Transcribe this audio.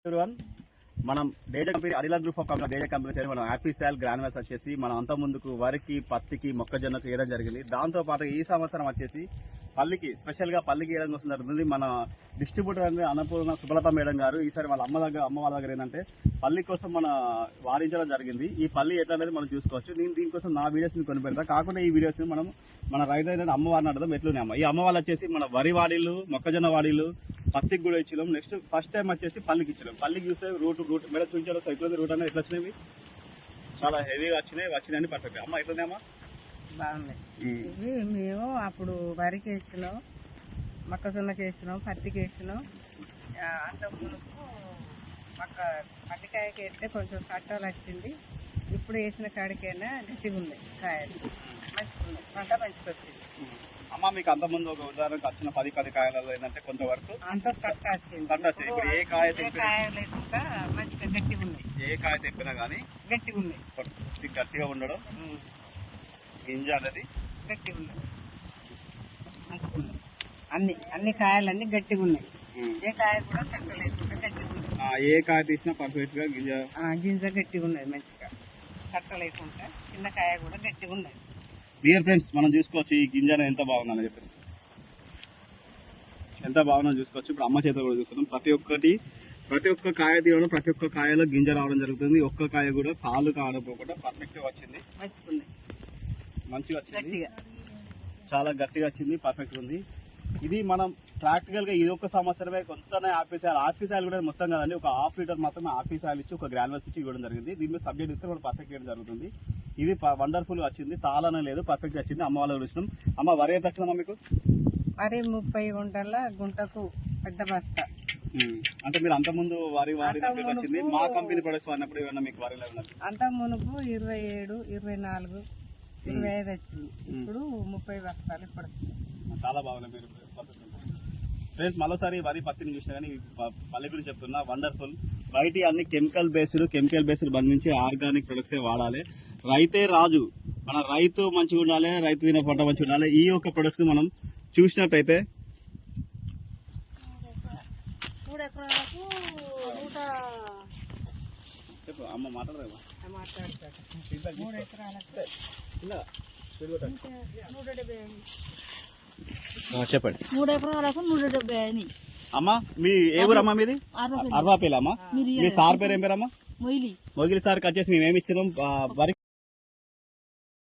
everyone. మనం data company అడిలా group of company data company చేసి మనం ఆఫీషియల్ గ్రాన్యువల్స్ వచ్చేసి మనం అంత ముందుకు వరికి పత్తికి మొక్కజొన్నకు వేయడం జరిగింది. దాంతో పాటు ఈ సంవత్సరం వచ్చేసి పల్లికి స్పెషల్ గా పల్లికి వేయడం కోసం జరుగుతుంది. మన డిస్ట్రిబ్యూటర్ అన్నపూర్ణ సుబలత మేడం గారు ఈసారి వాళ్ళ అమ్మ వాళ్ళ దగ్గర ఏంటంటే పల్లి కోసం మన వారించడం జరిగింది. ఈ పల్లి ఎట్లా అనేది మనం చూసుకోవచ్చు. నేను దీనికోసం నా వీడియోస్ ని కొని పెడతా. కాకుండా ఈ వీడియోస్ ని మనం మన రైతు అయిన అమ్మవారిని అడదాం ఎట్లునే అమ్మ. ఈ అమ్మ వాళ్ళు వచ్చేసి మన వరి వాడీలు, మొక్కజొన్న వాడీలు, పత్తికి కూడా ఇచ్చినాం. నెక్స్ట్ ఫస్ట్ టైం వచ్చేసి పల్లికి ఇచ్చినాం. పల్లికి చూస్తే రూట్ మేడం చూపించారు. సైకిల్ రూట్ అనేది ఎట్లా వచ్చినాయి, చాలా హెవీగా వచ్చినాయని పర్ఫెక్ట్. అమ్మ ఎట్లున్నాయమ్మా? బాగున్నాయి. ఇవి మేము అప్పుడు వరికి వేసినాం, మొక్కజొన్నకి వేసినాం, పత్తికి వేసినాం. అంత మునుపు పత్తికాయకి వేస్తే కొంచెం సట్టాలు వచ్చింది. ఇప్పుడు వేసిన కాడికైనా గట్టిగా ఉన్నాయి కాయలు, మంచిగా ఉన్నాయి, పంట మంచిగా వచ్చింది. అమ్మ మీకు అంత ముందు ఒక ఉదాహరణకు వచ్చిన 10 కాయలలో ఏంటంటే కొంతవరకు అంత సట్ట వచ్చింది. ఇప్పుడు ఏ కాయ లేకుండా మంచిగా గట్టిగా ఉన్నాయి. ఏ కాయ తెప్పినా కానీ గట్టిగా ఉన్నాయి, గట్టిగా ఉండడం, గింజ అనేది గట్టిగా ఉన్నాయి, మంచిగా ఉన్నాయి. అన్ని కాయలన్నీ గట్టిగా ఉన్నాయి. ఏ కాయ కూడా సట్ట లేకుండా గట్టిగా ఉన్నాయి. ఏ కాయ తీసినా పర్ఫెక్ట్ గా గింజ గట్టిగా ఉన్నది, మంచిగా సట్ట లేకుండా. చిన్న కాయ కూడా గట్టిగా ఉన్నది. డియర్ ఫ్రెండ్స్, మనం చూసుకోవచ్చు ఈ గింజ ఎంత బాగుందని చెప్పేసి, ఎంత బాగుందో చూసుకోవచ్చు. ఇప్పుడు అమ్మ చేత కూడా చూస్తున్నాం. ప్రతి ఒక్క కాయ తీయడం, ప్రతి ఒక్క కాయలో గింజ రావడం జరుగుతుంది. ఒక్క కాయ కూడా కాలు కాడపోకుండా పర్ఫెక్ట్ గా వచ్చింది, మంచిగా వచ్చింది, చాలా గట్టిగా వచ్చింది, పర్ఫెక్ట్ ఉంది. ఇది మనం ప్రాక్టికల్ గా ఇది ఒక సంవత్సరమే కొంతనే ఆఫీస్ ఆయిల్ కూడా మొత్తం కదండి, ఒక ½ లీటర్ మాత్రమే ఆఫీస్ ఆయిల్ ఇచ్చి ఒక గ్రాన్యువల్స్ ఇచ్చి ఇవ్వడం జరిగింది. దీని మీద సబ్జెక్ట్ తీసుకొని మనం పర్ఫెక్ట్ చేయడం జరుగుతుంది. ఇది వండర్ఫుల్ వచ్చింది, తాళనే లేదు, పర్ఫెక్ట్ వచ్చింది. అమ్మ వాళ్ళ చూసినాం. అమ్మ వరి ఎంత వచ్చిందమ్మా మీకు? వరి 30 గుంటల గుంటకు పెద్ద బస్తా. అంటే మీరు అంత ముందు వరి వచ్చింది, మా కంపెనీ ప్రొడక్ట్స్ వాడినప్పుడు ఏమన్నా మీకు వరి అంత మునుపు 27, 24, 25 వచ్చింది. ఇప్పుడు 30 బస్తాలు ఇప్పుడు వచ్చింది. చాలా బాగున్నాయి. మీరు ఫ్రెండ్స్ మరోసారి వరి పత్తిని చూసినా కానీ పల్లె గురించి చెప్తున్నా, వండర్ఫుల్. బయట అన్ని కెమికల్ బేస్డ్ బంధించి ఆర్గానిక్ ప్రొడక్ట్స్ వాడాలి. రైతే రాజు, మన రైతు మంచిగా ఉండాలి, రైతు తినే పంట మంచిగా ఉండాలి. ఈ యొక్క ప్రొడక్ట్స్ మనం చూసినట్టయితే 3 ఎకరాలకు అమ్మ మాట్లాడదా చెప్పండి. 3 ఎకరాలకు 170. అమ్మా మీ ఏ ఊరమ్మా? మీది అర్వాపేలమ్మా. మీ సార్ పేరు ఏం పేరమ్మా? మొయిలి సార్కి వచ్చేసి మేము ఏమి ఇచ్చినాం వరి